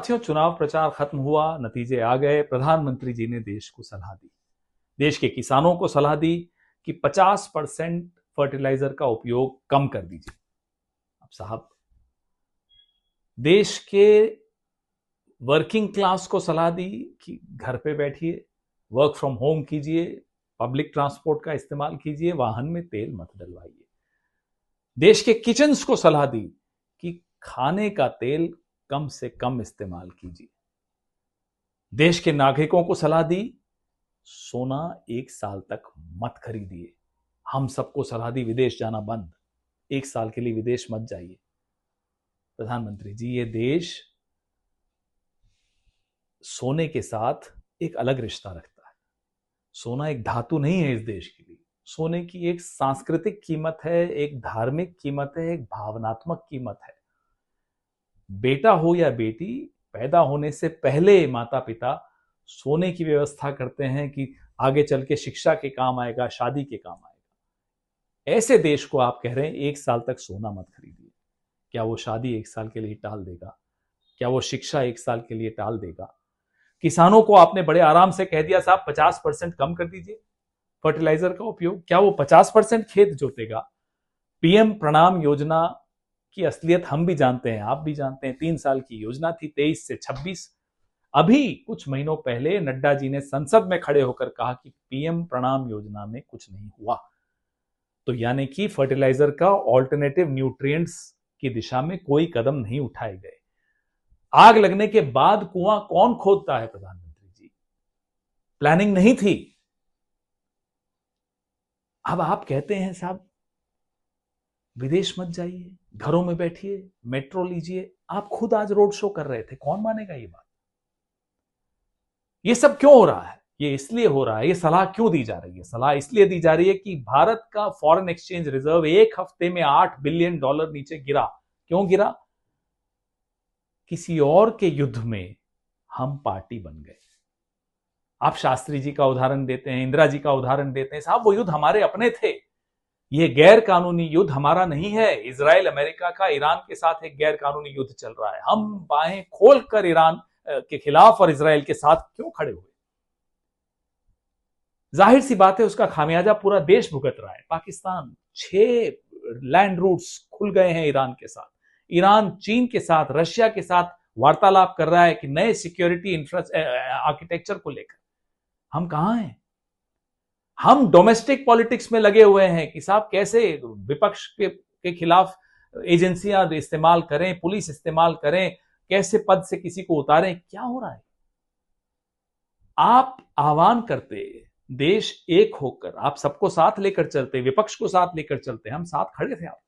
साथियों, चुनाव प्रचार खत्म हुआ, नतीजे आ गए। प्रधानमंत्री जी ने देश को सलाह दी, देश के किसानों को सलाह दी कि 50% फर्टिलाइजर का उपयोग कम कर दीजिए। अब साहब, देश के वर्किंग क्लास को सलाह दी कि घर पे बैठिए, वर्क फ्रॉम होम कीजिए, पब्लिक ट्रांसपोर्ट का इस्तेमाल कीजिए, वाहन में तेल मत डलवाइए। देश के किचन्स को सलाह दी कि खाने का तेल कम से कम इस्तेमाल कीजिए। देश के नागरिकों को सलाह दी, सोना 1 साल तक मत खरीदिए। हम सबको सलाह दी, विदेश जाना बंद, 1 साल के लिए विदेश मत जाइए। प्रधानमंत्री जी, ये देश सोने के साथ एक अलग रिश्ता रखता है। सोना एक धातु नहीं है इस देश के लिए। सोने की एक सांस्कृतिक कीमत है, एक धार्मिक कीमत है, एक भावनात्मक कीमत है। बेटा हो या बेटी, पैदा होने से पहले माता पिता सोने की व्यवस्था करते हैं कि आगे चल के शिक्षा के काम आएगा, शादी के काम आएगा। ऐसे देश को आप कह रहे हैं 1 साल तक सोना मत खरीदिए। क्या वो शादी 1 साल के लिए टाल देगा? क्या वो शिक्षा 1 साल के लिए टाल देगा? किसानों को आपने बड़े आराम से कह दिया, साहब 50% कम कर दीजिए फर्टिलाइजर का उपयोग। क्या वो 50% खेत जोतेगा? पीएम प्रणाम योजना की असलियत हम भी जानते हैं, आप भी जानते हैं। 3 साल की योजना थी, 23 से 26। अभी कुछ महीनों पहले नड्डा जी ने संसद में खड़े होकर कहा कि पीएम प्रणाम योजना में कुछ नहीं हुआ। तो यानी कि फर्टिलाइजर का ऑल्टरनेटिव न्यूट्रिएंट्स की दिशा में कोई कदम नहीं उठाए गए। आग लगने के बाद कुआं कौन खोदता है प्रधानमंत्री जी? प्लानिंग नहीं थी। अब आप कहते हैं साहब विदेश मत जाइए, घरों में बैठिए, मेट्रो लीजिए। आप खुद आज रोड शो कर रहे थे, कौन मानेगा ये बात? ये सब क्यों हो रहा है? ये इसलिए हो रहा है, ये सलाह क्यों दी जा रही है? सलाह इसलिए दी जा रही है कि भारत का फॉरेन एक्सचेंज रिजर्व एक हफ्ते में $8 बिलियन नीचे गिरा। क्यों गिरा? किसी और के युद्ध में हम पार्टी बन गए। आप शास्त्री जी का उदाहरण देते हैं, इंदिरा जी का उदाहरण देते हैं। साहब, वो युद्ध हमारे अपने थे। ये गैर कानूनी युद्ध हमारा नहीं है। इजराइल अमेरिका का ईरान के साथ एक गैर कानूनी युद्ध चल रहा है। हम बाहें खोलकर ईरान के खिलाफ और इजराइल के साथ क्यों खड़े हुए? जाहिर सी बात है, उसका खामियाजा पूरा देश भुगत रहा है। पाकिस्तान 6 लैंड रूट्स खुल गए हैं ईरान के साथ। ईरान चीन के साथ, रशिया के साथ वार्तालाप कर रहा है कि नए सिक्योरिटी आर्किटेक्चर को लेकर। हम कहां हैं? हम डोमेस्टिक पॉलिटिक्स में लगे हुए हैं कि साहब कैसे विपक्ष के खिलाफ एजेंसियां इस्तेमाल करें, पुलिस इस्तेमाल करें, कैसे पद से किसी को उतारें। क्या हो रहा है? आप आह्वान करते, देश एक होकर आप सबको साथ लेकर चलते, विपक्ष को साथ लेकर चलते, हम साथ खड़े थे आप